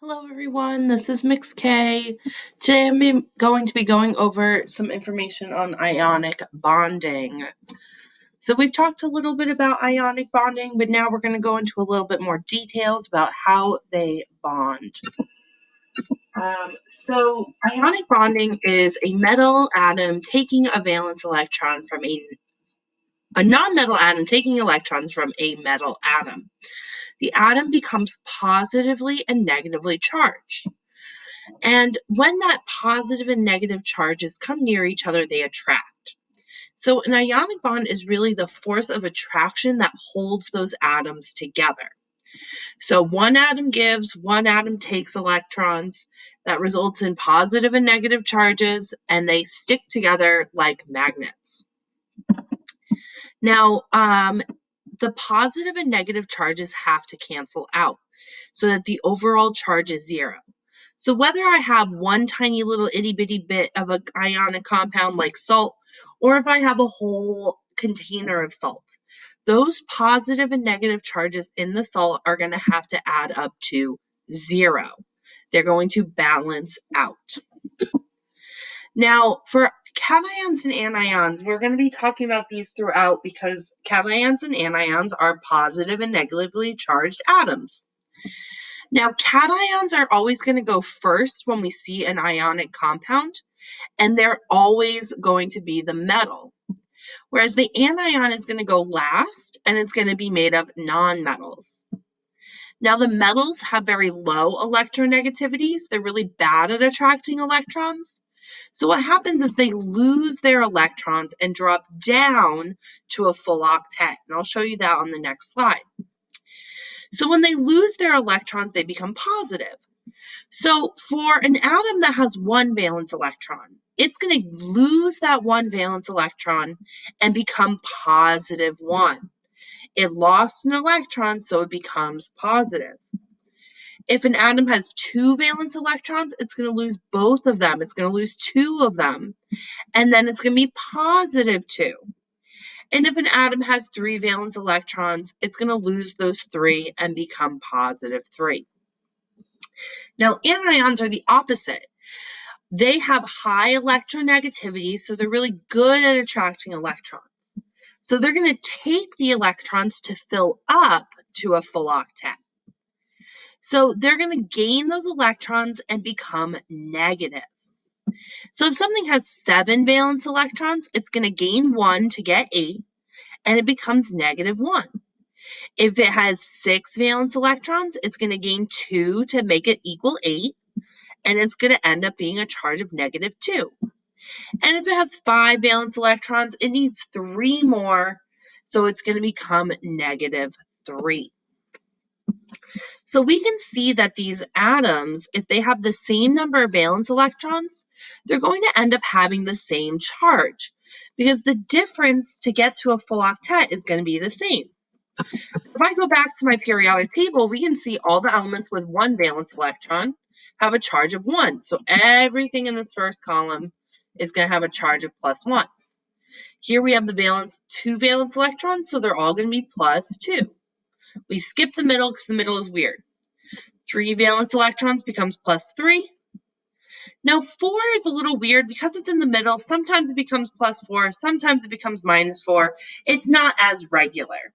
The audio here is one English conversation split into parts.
Hello everyone, this is Mix K. Today going to be going over some information on ionic bonding. So we've talked a little bit about ionic bonding, but now we're going to go into a little bit more details about how they bond. So ionic bonding is a metal atom taking a valence electron from a non-metal atom taking electrons from a metal atom. The atom becomes positively and negatively charged. And when that positive and negative charges come near each other, they attract. So an ionic bond is really the force of attraction that holds those atoms together. So one atom gives, one atom takes electrons. That results in positive and negative charges, and they stick together like magnets. Now, the positive and negative charges have to cancel out so that the overall charge is zero. So whether I have one tiny little itty bitty bit of an ionic compound like salt, or if I have a whole container of salt, those positive and negative charges in the salt are going to have to add up to zero. They're going to balance out. Now, for cations and anions, we're going to be talking about these throughout because cations and anions are positive and negatively charged atoms. Now, cations are always going to go first when we see an ionic compound, and they're always going to be the metal. Whereas the anion is going to go last, and it's going to be made of nonmetals. Now, the metals have very low electronegativities. They're really bad at attracting electrons. So what happens is they lose their electrons and drop down to a full octet. And I'll show you that on the next slide. So when they lose their electrons, they become positive. So for an atom that has one valence electron, it's going to lose that one valence electron and become positive one. It lost an electron, so it becomes positive. If an atom has two valence electrons, it's going to lose both of them. It's going to lose two of them, and then it's going to be positive two. And if an atom has three valence electrons, it's going to lose those three and become positive three. Now, anions are the opposite. They have high electronegativity, so they're really good at attracting electrons. So they're going to take the electrons to fill up to a full octet. So they're going to gain those electrons and become negative. So if something has 7 valence electrons, it's going to gain 1 to get 8, and it becomes negative 1. If it has 6 valence electrons, it's going to gain 2 to make it equal 8, and it's going to end up being a charge of negative 2. And if it has 5 valence electrons, it needs 3 more, so it's going to become negative 3. So we can see that these atoms, if they have the same number of valence electrons, they're going to end up having the same charge because the difference to get to a full octet is going to be the same. If I go back to my periodic table, we can see all the elements with one valence electron have a charge of 1. So everything in this first column is going to have a charge of plus 1. Here we have the 2 valence electrons, so they're all going to be plus 2. We skip the middle because the middle is weird. 3 valence electrons becomes plus 3. Now 4 is a little weird because it's in the middle. Sometimes it becomes plus 4, sometimes it becomes minus 4. It's not as regular.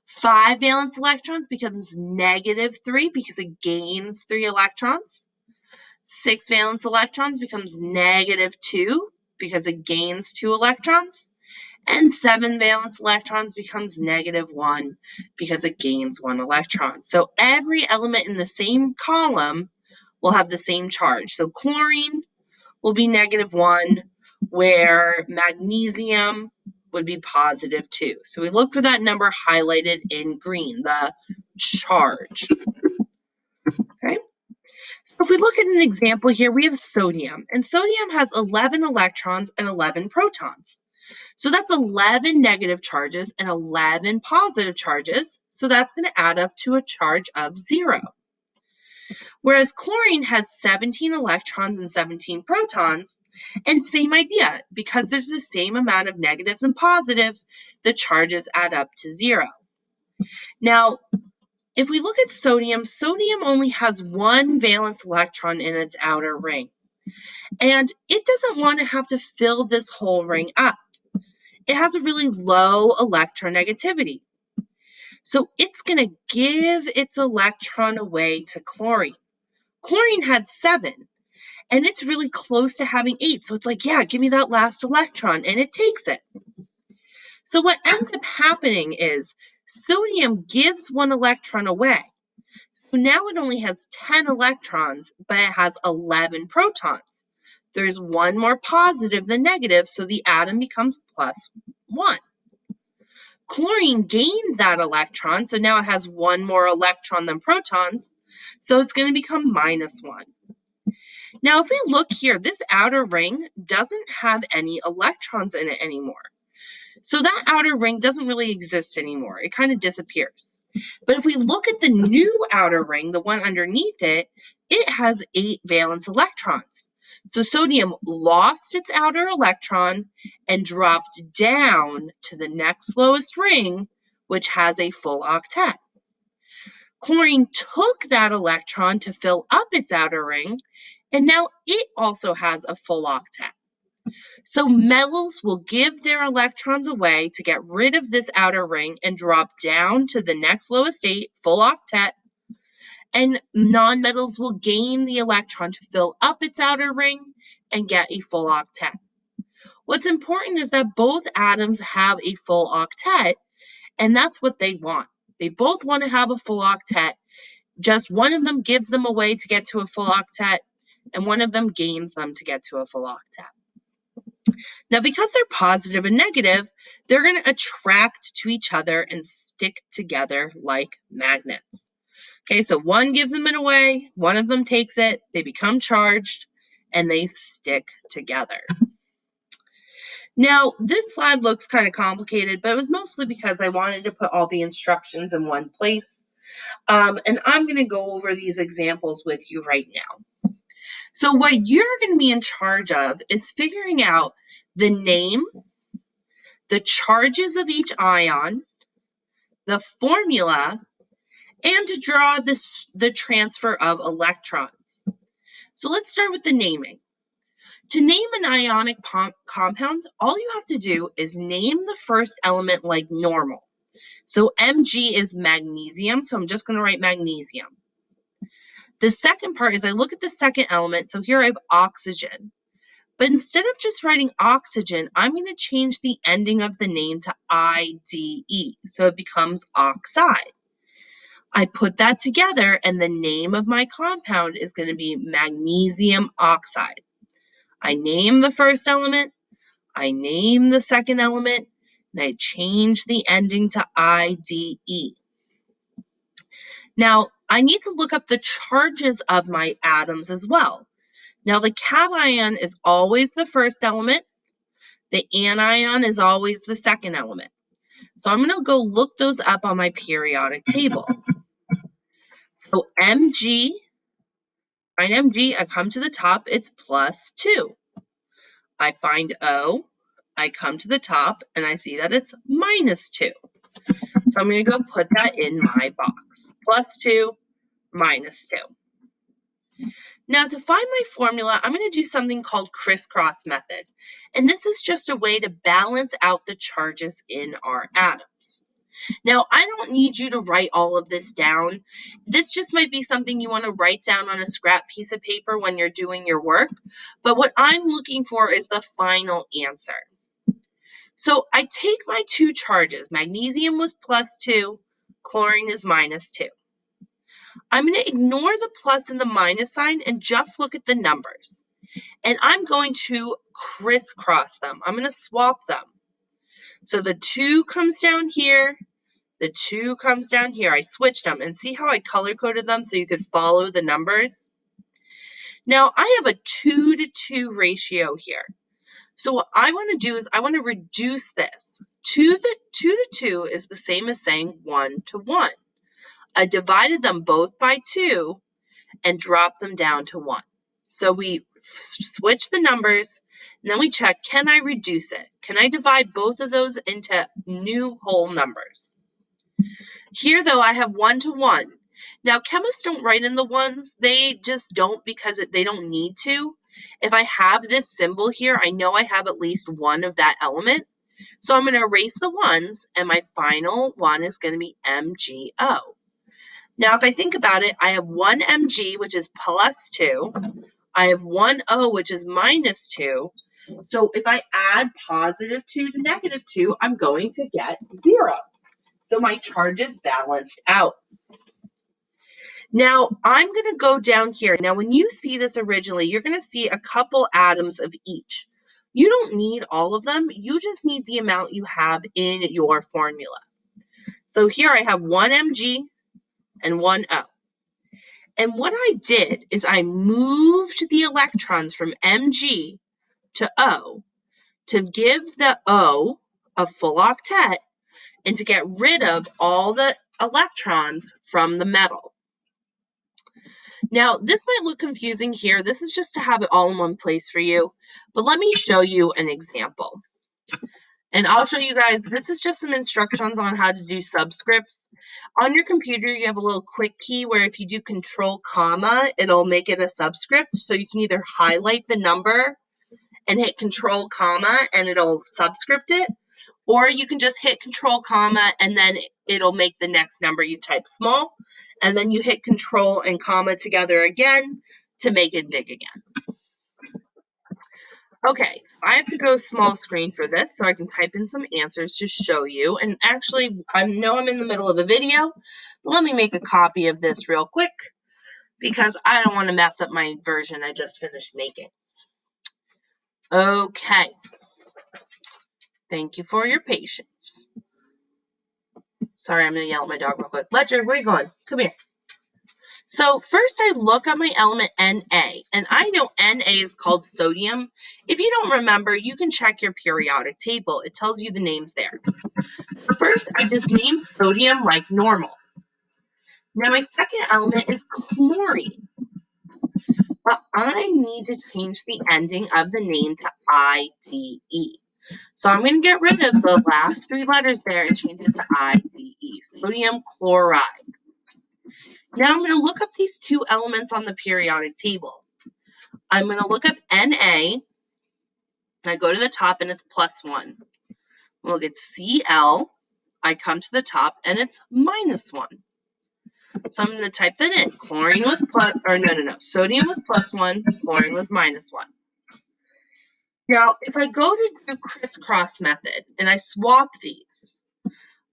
5 valence electrons becomes negative 3 because it gains 3 electrons. 6 valence electrons becomes negative 2 because it gains 2 electrons. And 7 valence electrons becomes negative 1 because it gains 1 electron. So every element in the same column will have the same charge. So chlorine will be negative 1, where magnesium would be positive 2. So we look for that number highlighted in green, the charge. Okay. So if we look at an example here, we have sodium, and sodium has 11 electrons and 11 protons. So that's 11 negative charges and 11 positive charges. So that's going to add up to a charge of 0. Whereas chlorine has 17 electrons and 17 protons, and same idea, because there's the same amount of negatives and positives, the charges add up to 0. Now, If we look at sodium, sodium only has one valence electron in its outer ring. And it doesn't want to have to fill this whole ring up. It has a really low electronegativity. So it's going to give its electron away to chlorine. Chlorine had 7, and it's really close to having 8. So it's like, yeah, give me that last electron, and it takes it. So what ends up happening is sodium gives 1 electron away. So now it only has 10 electrons, but it has 11 protons. There's 1 more positive than negative, so the atom becomes +1. Chlorine gained that electron, so now it has 1 more electron than protons, so it's going to become -1. Now, if we look here, this outer ring doesn't have any electrons in it anymore. So that outer ring doesn't really exist anymore. It kind of disappears. But if we look at the new outer ring, the one underneath it, it has 8 valence electrons. So sodium lost its outer electron and dropped down to the next lowest ring, which has a full octet. Chlorine took that electron to fill up its outer ring, and now it also has a full octet. So metals will give their electrons away to get rid of this outer ring and drop down to the next lowest state, full octet, and nonmetals will gain the electron to fill up its outer ring and get a full octet. What's important is that both atoms have a full octet, and that's what they want. They both want to have a full octet. Just one of them gives them away to get to a full octet, and one of them gains them to get to a full octet. Now, because they're positive and negative, they're going to attract to each other and stick together like magnets. Okay, so one gives them it away, one of them takes it, they become charged, and they stick together. Now, this slide looks kind of complicated, but it was mostly because I wanted to put all the instructions in one place. And I'm going to go over these examples with you right now. So what you're going to be in charge of is figuring out the name, the charges of each ion, the formula, and to draw the transfer of electrons. So let's start with the naming. To name an ionic compound, all you have to do is name the first element like normal. So Mg is magnesium, so I'm just going to write magnesium. The second part is I look at the second element, so here I have oxygen. But instead of just writing oxygen, I'm going to change the ending of the name to IDE, so it becomes oxide. I put that together, and the name of my compound is going to be magnesium oxide. I name the first element, I name the second element, and I change the ending to IDE. Now, I need to look up the charges of my atoms as well. Now, the cation is always the first element. The anion is always the second element. So I'm going to go look those up on my periodic table. So Mg, find Mg, I come to the top, it's +2. I find O, I come to the top, and I see that it's -2. So I'm going to go put that in my box. +2, -2. Now, to find my formula, I'm going to do something called crisscross method. And this is just a way to balance out the charges in our atoms. Now, I don't need you to write all of this down. This just might be something you want to write down on a scrap piece of paper when you're doing your work. But what I'm looking for is the final answer. So I take my two charges. Magnesium was +2, chlorine is -2. I'm going to ignore the plus and the minus sign and just look at the numbers. And I'm going to crisscross them. I'm going to swap them. So the 2 comes down here. The 2 comes down here. I switched them. And see how I color-coded them so you could follow the numbers? Now, I have a 2-to-2 ratio here. So what I want to do is I want to reduce this. 2-to-2 is the same as saying 1-to-1. I divided them both by 2 and drop them down to 1. So we switch the numbers, and then we check, can I reduce it? Can I divide both of those into new whole numbers? Here, though, I have 1 to 1. Now, chemists don't write in the ones. They just don't because they don't need to. If I have this symbol here, I know I have at least one of that element. So I'm going to erase the ones, and my final one is going to be MgO. Now, if I think about it, I have 1 Mg, which is plus 2. I have 1 O, which is minus 2. So if I add positive 2 to negative 2, I'm going to get 0. So my charge is balanced out. Now, I'm going to go down here. Now, when you see this originally, you're going to see a couple atoms of each. You don't need all of them. You just need the amount you have in your formula. So here I have 1 Mg and 1 O. And what I did is I moved the electrons from Mg to O to give the O a full octet and to get rid of all the electrons from the metal. Now, this might look confusing here. This is just to have it all in one place for you. But let me show you an example. And I'll show you guys, this is just some instructions on how to do subscripts. On your computer, you have a little quick key where if you do control comma, it'll make it a subscript. So you can either highlight the number and hit control comma and it'll subscript it. Or you can just hit control comma and then it'll make the next number you type small. And then you hit control and comma together again to make it big again. Okay, I have to go small screen for this so I can type in some answers to show you. And actually, I know I'm in the middle of a video, but let me make a copy of this real quick because I don't want to mess up my version I just finished making. Okay. Thank you for your patience. Sorry, I'm going to yell at my dog real quick. Ledger, where are you going? Come here. So first I look at my element Na, and I know Na is called sodium. If you don't remember, you can check your periodic table. It tells you the names there. So first, I just named sodium like normal. Now my second element is chlorine. But I need to change the ending of the name to IDE. So I'm going to get rid of the last 3 letters there and change it to IDE, sodium chloride. Now I'm going to look up these 2 elements on the periodic table. I'm going to look up Na. I go to the top and it's plus 1. We'll get Cl. I come to the top and it's minus 1. So I'm going to type that in. Chlorine was plus, or no. Sodium was plus 1. Chlorine was minus 1. Now, if I go to do crisscross method and I swap these,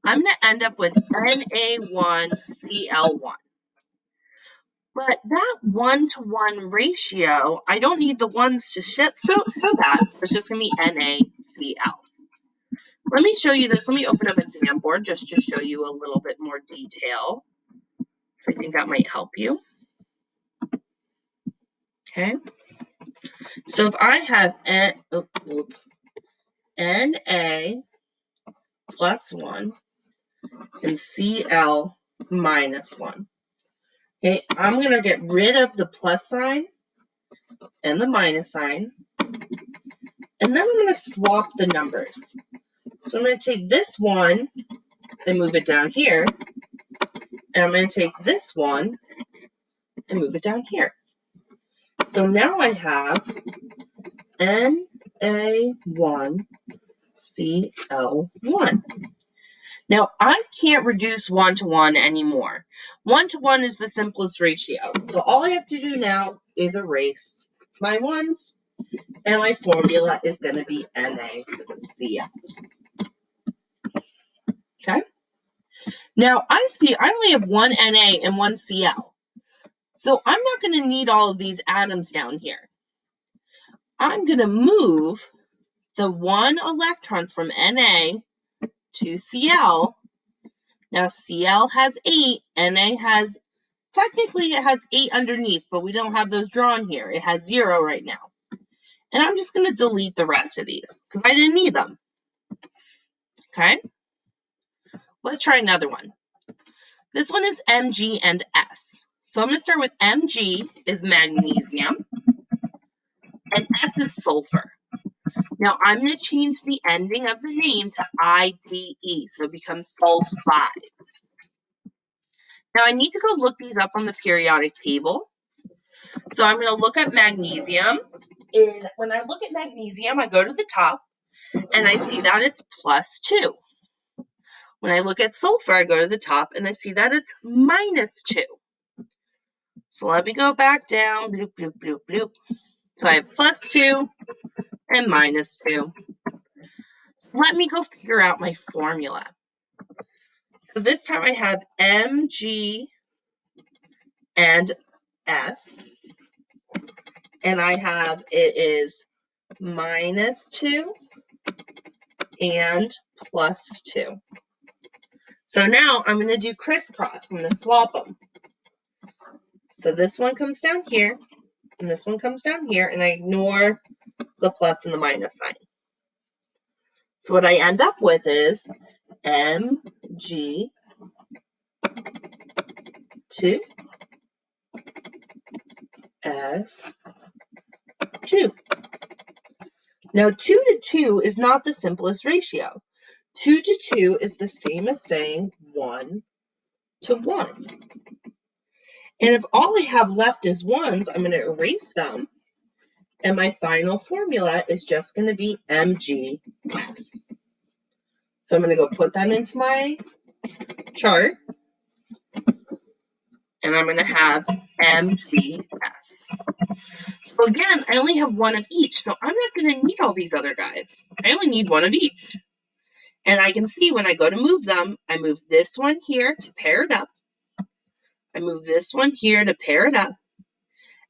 I'm going to end up with Na1Cl1. But that 1-to-1 ratio, I don't need the ones to show that. So it's just going to be NaCl. Let me show you this. Let me open up a Jamboard just to show you a little bit more detail. So I think that might help you. Okay. So if I have Na plus 1 and Cl minus 1. Okay, I'm going to get rid of the plus sign and the minus sign. And then I'm going to swap the numbers. So I'm going to take this one and move it down here. And I'm going to take this one and move it down here. So now I have Na1Cl1. Now, I can't reduce 1-to-1 anymore. 1-to-1 is the simplest ratio. So all I have to do now is erase my ones, and my formula is going to be NaCl. Okay? Now, I see I only have 1 Na and 1 Cl. So I'm not going to need all of these atoms down here. I'm going to move the 1 electron from Na to Cl. Now, Cl has 8, Na has, technically it has 8 underneath, but we don't have those drawn here. It has 0 right now. And I'm just going to delete the rest of these because I didn't need them. Okay? Let's try another one. This one is Mg and S. So I'm going to start with Mg is magnesium, and S is sulfur. Now I'm going to change the ending of the name to IDE, so it becomes sulfide. Now I need to go look these up on the periodic table. So I'm going to look at magnesium. And when I look at magnesium, I go to the top and I see that it's +2. When I look at sulfur, I go to the top and I see that it's -2. So let me go back down, bloop, bloop, bloop, bloop. So I have +2 and -2. So let me go figure out my formula. So this time I have Mg and S, and I have it is -2 and +2. So now I'm going to do crisscross. I'm going to swap them. So this one comes down here, and this one comes down here, and I ignore the plus and the minus sign. So what I end up with is Mg2 S2. Now 2 to 2 is not the simplest ratio. 2 to 2 is the same as saying 1 to 1. And if all I have left is ones, I'm going to erase them. And my final formula is just going to be MGS. So I'm going to go put that into my chart. And I'm going to have MGS. So again, I only have one of each. So I'm not going to need all these other guys. I only need one of each. And I can see when I go to move them, I move this one here to pair it up. I move this one here to pair it up.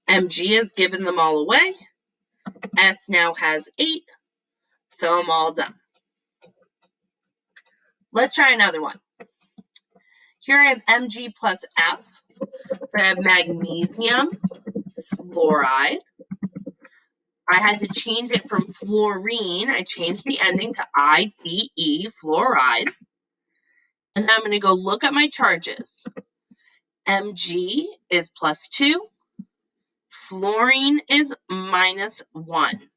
MG has given them all away. S now has 8. So I'm all done. Let's try another one. Here I have Mg plus F. So I have magnesium fluoride. I had to change it from fluorine. I changed the ending to IDE, fluoride. And then I'm going to go look at my charges. Mg is +2. Fluorine is -1.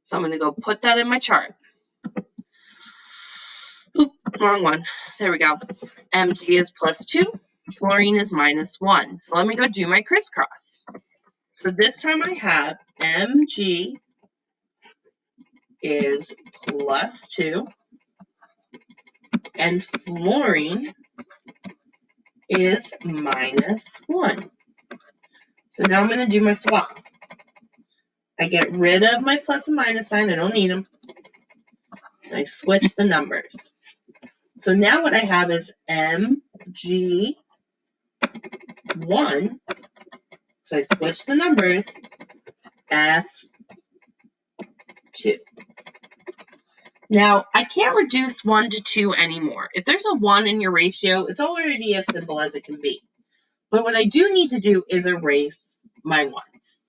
So I'm going to go put that in my chart. Oop, wrong one. There we go. Mg is +2. Fluorine is -1. So let me go do my crisscross. So this time I have Mg is +2 and fluorine is -1. So now I'm going to do my swap. I get rid of my plus and minus sign. I don't need them. I switch the numbers. So now what I have is Mg1. So I switch the numbers. F2. Now, I can't reduce 1 to 2 anymore. If there's a 1 in your ratio, it's already as simple as it can be. But what I do need to do is erase my 1s.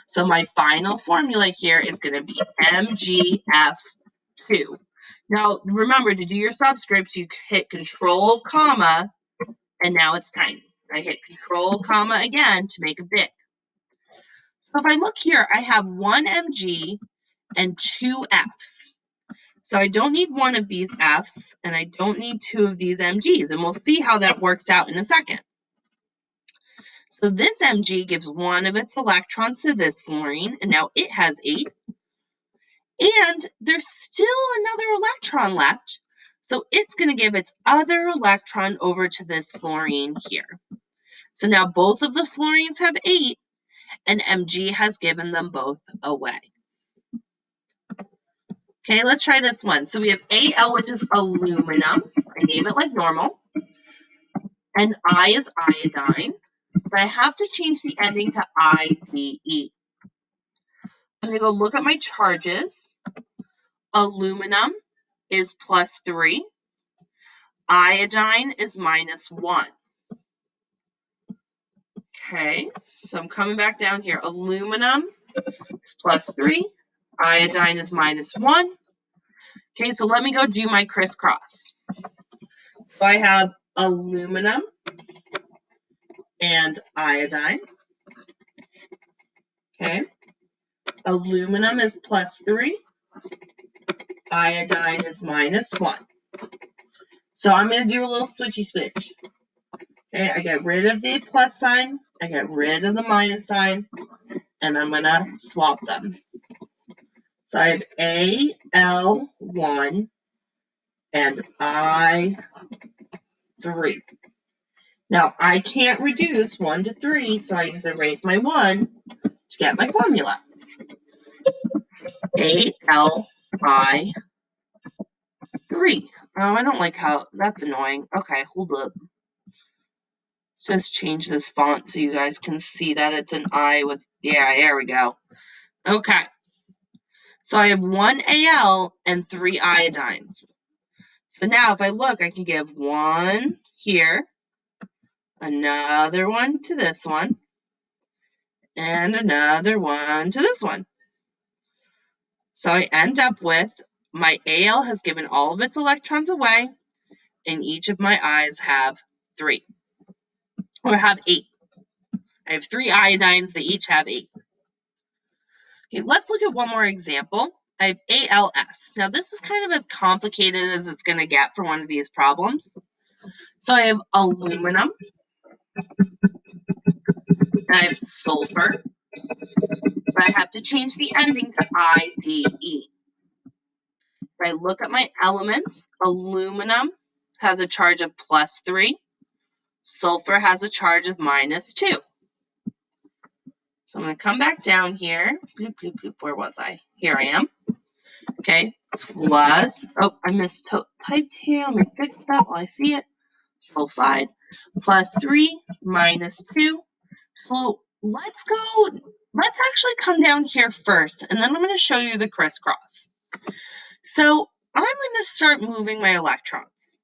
So my final formula here is going to be MGF2. Now, remember, to do your subscripts, you hit Control, comma, and now it's tiny. I hit Control, comma again to make it big. So if I look here, I have 1 Mg and 2 Fs. So I don't need one of these Fs, and I don't need 2 of these Mgs, and we'll see how that works out in a second. So this Mg gives 1 of its electrons to this fluorine, and now it has 8. And there's still another electron left, so it's going to give its other electron over to this fluorine here. So now both of the fluorines have 8, and Mg has given them both away. Okay, let's try this one. So we have Al, which is aluminum. I name it like normal. And I is iodine. But I have to change the ending to IDE. I'm going to go look at my charges. Aluminum is +3. Iodine is -1. Okay, so I'm coming back down here. Aluminum is +3. Iodine is -1. Okay, so let me go do my crisscross. So I have aluminum and iodine. Okay, aluminum is +3. Iodine is -1. So I'm going to do a little switchy switch. Okay, I get rid of the plus sign, I get rid of the minus sign, and I'm going to swap them. So I have Al1 and I3. Now, I can't reduce 1 to 3, so I just erase my 1 to get my formula. ALI3. Oh, I don't like how, that's annoying. Okay, hold up. Just change this font so you guys can see that it's an I with, yeah, there we go. Okay. So I have 1 Al and 3 iodines. So now if I look, I can give 1 here, another one to this one, and another one to this one. So I end up with my Al has given all of its electrons away, and each of my I's have 3, or have 8. I have 3 iodines, they each have 8. Okay, let's look at one more example. I have ALS. Now this is kind of as complicated as it's going to get for one of these problems. So I have aluminum, and I have sulfur, but I have to change the ending to IDE. If I look at my elements, aluminum has a charge of +3, sulfur has a charge of -2. So I'm going to come back down here. Bloop, bloop, bloop. Where was I? Here I am. Okay, plus, oh, I mistyped here. Let me fix that while I see it. Sulfide, +3, -2. So let's actually come down here first, and then I'm going to show you the crisscross. So I'm going to start moving my electrons.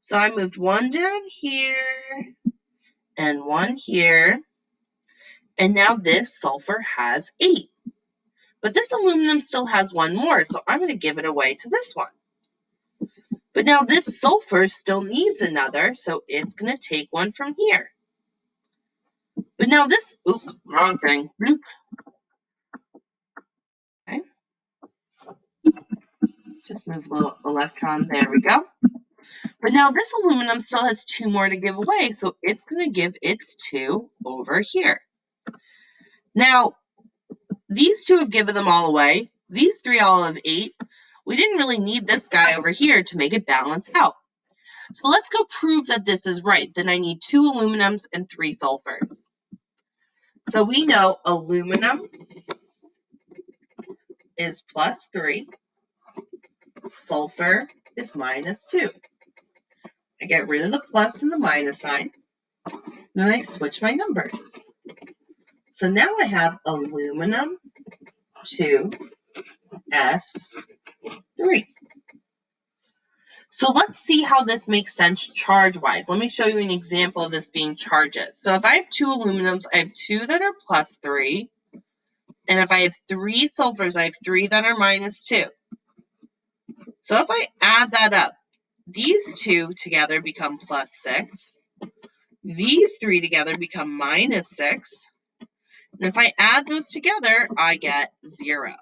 So I moved 1 down here, and 1 here, and now this sulfur has 8. But this aluminum still has 1 more, so I'm going to give it away to this one. But now this sulfur still needs another, so it's going to take 1 from here. But now this, oops, wrong thing. Bloop. Okay. Just move a little electron, there we go. But now this aluminum still has 2 more to give away, so it's going to give its 2 over here. Now, these 2 have given them all away. These 3 all have 8. We didn't really need this guy over here to make it balance out. So let's go prove that this is right. Then I need 2 aluminums and 3 sulfurs. So we know aluminum is +3, sulfur is -2. I get rid of the plus and the minus sign, then I switch my numbers. So now I have aluminum 2s3. So let's see how this makes sense charge-wise. Let me show you an example of this being charges. So if I have 2 aluminums, I have 2 that are +3. And if I have 3 sulfurs, I have 3 that are -2. So if I add that up, these 2 together become +6. These 3 together become -6. And if I add those together, I get 0.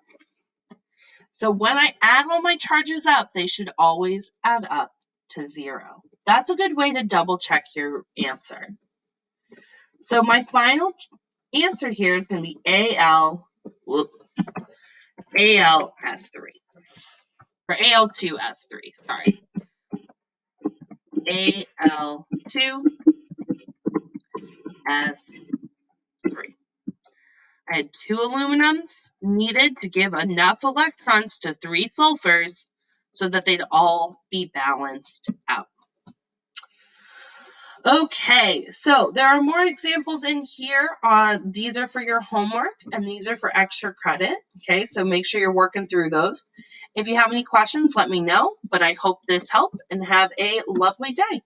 So when I add all my charges up, they should always add up to 0. That's a good way to double check your answer. So my final answer here is going to be ALS3. Or AL2S3, sorry. AL2S3. I had 2 aluminums needed to give enough electrons to 3 sulfurs so that they'd all be balanced out. Okay, so there are more examples in here. These are for your homework, and these are for extra credit. Okay, so make sure you're working through those. If you have any questions, let me know, but I hope this helped, and have a lovely day.